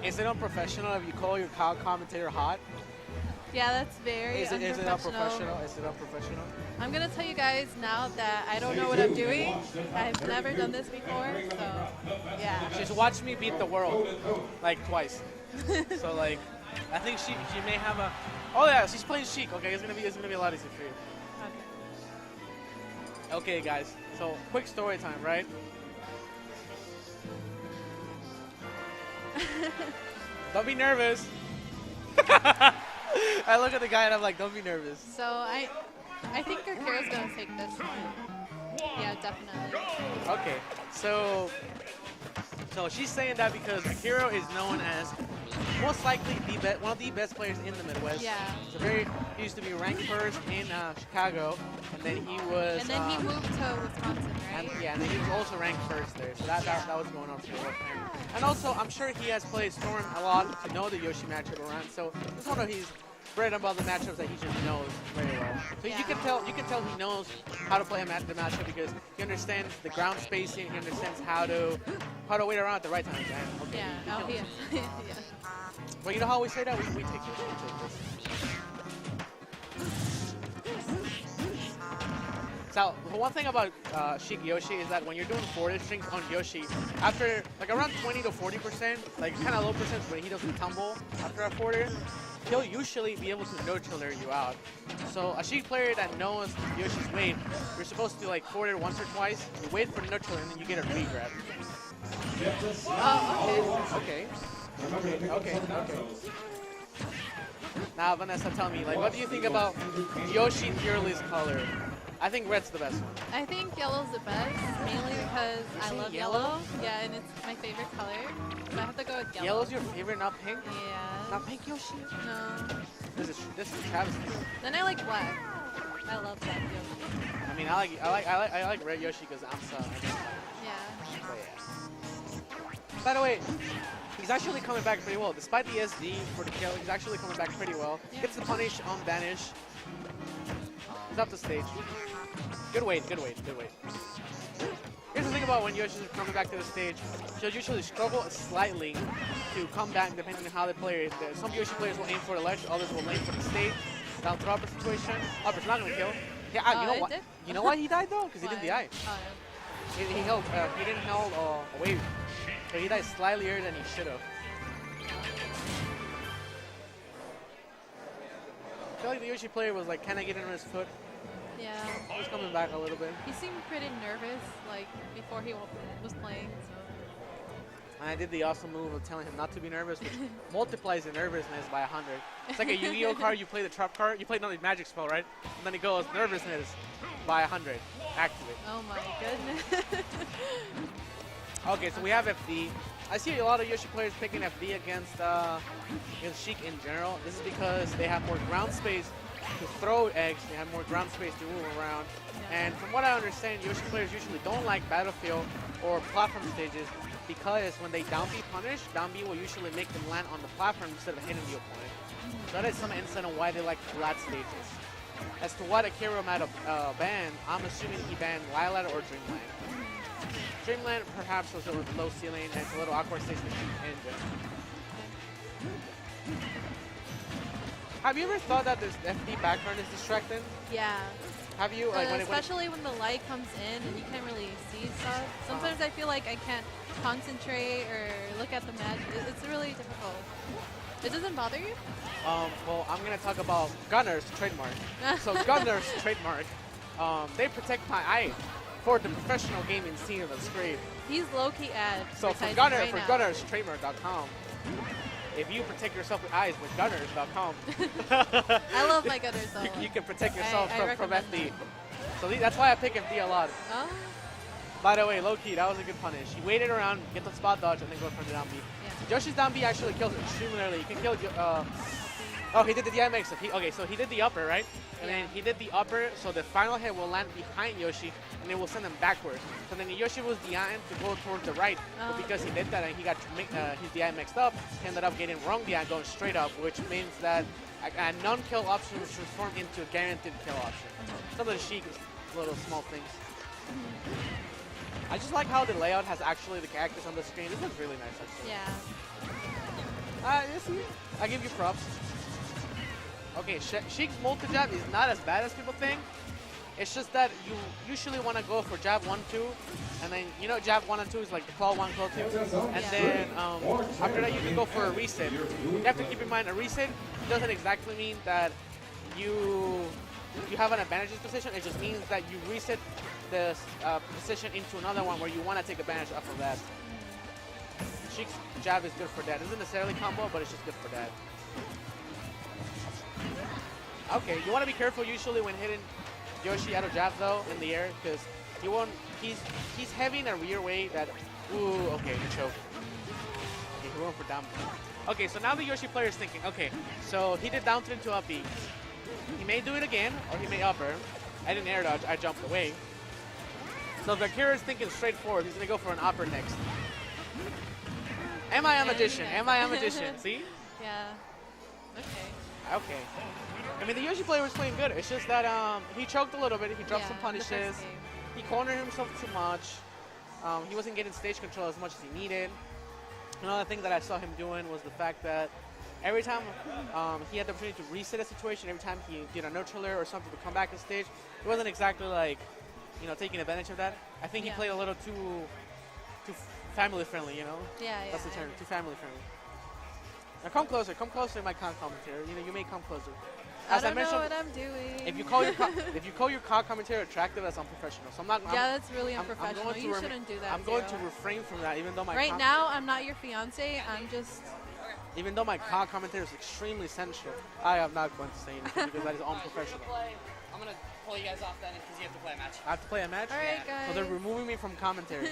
Is it unprofessional if you call your commentator hot? Yeah, that's very unprofessional. Is it unprofessional? Is it unprofessional? I'm going to tell you guys now that I don't know what I'm doing. I've never done this before, so yeah. She's watched me beat the world, like, twice. So, like, I think she may have a... Oh, yeah, she's playing Sheik. Okay, it's gonna be a lot easier for you. Okay, guys. So, quick story time, right? Don't be nervous. I look at the guy and I'm like, don't be nervous. So I think Akiro's gonna take this one. Yeah, definitely. Okay, so she's saying that because Akiro is known as most likely one of the best players in the Midwest. Yeah. He used to be ranked first in Chicago, and then he was. And then he moved to Wisconsin, right? And then he was also ranked first there. So that was going on for a while. And also, I'm sure he has played Storm a lot to know the Yoshi matchup around. So it's one of his bread about the matchups that he just knows very well. So you can tell he knows how to play the matchup because he understands the ground spacing. He understands how to wait around at the right time. Okay. Yeah. Oh, yeah. Yeah. Well, you know how we say that? We take this. So the one thing about Sheik Yoshi is that when you're doing forward strings on Yoshi, after like around 20 to 40%, like kind of low percent when he doesn't tumble after a forwarder, he'll usually be able to no-tiller you out. So a Sheik player that knows Yoshi's weight, you're supposed to like forward once or twice, you wait for the no-tiller, and then you get a re-grab. Oh, okay. Okay. Now, Vanessa, tell me, like, what do you think about Yoshi Purely's color? I think red's the best one. I think yellow's the best, mainly because I love yellow. Yeah, and it's my favorite color. So I have to go with yellow. Yellow's your favorite, not pink? Yeah. Not pink Yoshi? No. This is travesty. Then I like black. I love black Yoshi. I mean, I like red Yoshi because I'm so. Yeah. But yeah. By the way, he's actually coming back pretty well. Despite the SD for the kill, he's actually coming back pretty well. Yeah. Gets the punish on Banish. He's up the stage. Good wait. Here's the thing about when Yoshi's coming back to the stage. She'll usually struggle slightly to come back depending on how they play. Some Yoshi players will aim for the ledge, others will aim for the stage. Down throw upper situation. Upper's not going to kill. Yeah, you know what? You know why he died though? Because he did the eye. Oh, He didn't hold a wave. So he died slightly earlier than he should have. I feel like the Yoshi player was like kind of getting on his foot. yeah. He was coming back a little bit. He seemed pretty nervous, like, before he was playing, so. And I did the awesome move of telling him not to be nervous, which multiplies the nervousness by 100. It's like a Yu-Gi-Oh card, you play the trap card, you play another magic spell, right? And then it goes nervousness by 100. Activate. Oh my goodness. Okay, so we have FD. I see a lot of Yoshi players picking FD against Sheik in general. This is because they have more ground space to throw eggs. They have more ground space to move around. Yeah. And from what I understand, Yoshi players usually don't like battlefield or platform stages because when they down B punish, down B will usually make them land on the platform instead of hitting the opponent. So that is some insight on why they like flat stages. As to what Akiro might have banned, I'm assuming he banned Lilat or Dreamland. Dreamland perhaps was a low ceiling and it's a little awkward stage to shoot engine. Have you ever thought that this FD background is distracting? Yeah. Have you? Like, especially when the light comes in and you can't really see stuff. Sometimes I feel like I can't concentrate or look at the match. It's really difficult. It doesn't bother you? Well, I'm going to talk about Gunner's trademark. So Gunner's trademark, they protect my eye for the professional gaming scene of the screen. He's low-key ad. So for Gunner's trademark.com, if you protect yourself with eyes with Gunners.com, I love my Gunners though. You can protect yourself from FD. That. So that's why I pick FD a lot. Oh. By the way, low-key, that was a good punish. He waited around, get the spot dodge, and then go for the down B. Yeah. Yoshi's down B actually kills extremely early. You can kill... oh, he did the DI mix. Okay, so he did the upper, right? And then he did the upper, so the final hit will land behind Yoshi, and it will send him backwards. So then Yoshi was DI'ing to go towards the right, but because he did that and he got his DI mixed up, he ended up getting wrong DI going straight up, which means that a non-kill option was transformed into a guaranteed kill option. Some of the Sheik little small things. I just like how the layout has actually the characters on the screen. This looks really nice, actually. Yeah. You see, I give you props. Okay, Sheik's multi-jab is not as bad as people think. It's just that you usually want to go for jab 1, 2, and then, you know, jab 1 and 2 is like the claw 1, claw 2. And then after that, you can go for a reset. You have to keep in mind, a reset doesn't exactly mean that you have an advantageous position. It just means that you reset the position into another one where you want to take advantage off of that. Sheik's jab is good for that. It isn't necessarily combo, but it's just good for that. Okay, you want to be careful usually when hitting Yoshi out of jab though in the air, because he won't. He's heavy in a rear way that. Ooh, okay, he choked. Okay, he went for down. Okay, so now the Yoshi player is thinking, okay, so he did down throw into up B. He may do it again, or he may upper. I didn't air dodge. I jumped away. So the Akiro is thinking straightforward. He's gonna go for an upper next. Am I a magician? Am I a magician? See? Yeah. Okay. Okay. I mean, the Yoshi player was playing good. It's just that he choked a little bit. He dropped some punishes. He cornered himself too much. He wasn't getting stage control as much as he needed. Another thing that I saw him doing was the fact that every time he had the opportunity to reset a situation, every time he did a neutral air or something to come back on stage, it wasn't exactly like, you know, taking advantage of that. I think he played a little too family friendly, you know? Yeah, yeah. That's the term, too family friendly. Now come closer to my commentator. You know, you may come closer. As I don't know what I'm doing. If you call your commentator attractive, that's unprofessional. So I'm not. Yeah, that's really unprofessional. You shouldn't do that. I'm going to refrain from that, even though my right now I'm not your fiance. I'm just. Even though my commentator is extremely sensual, I am not going to say anything because that is unprofessional. I'm gonna pull you guys off then because you have to play a match. I have to play a match. All right, guys. So they're removing me from commentary.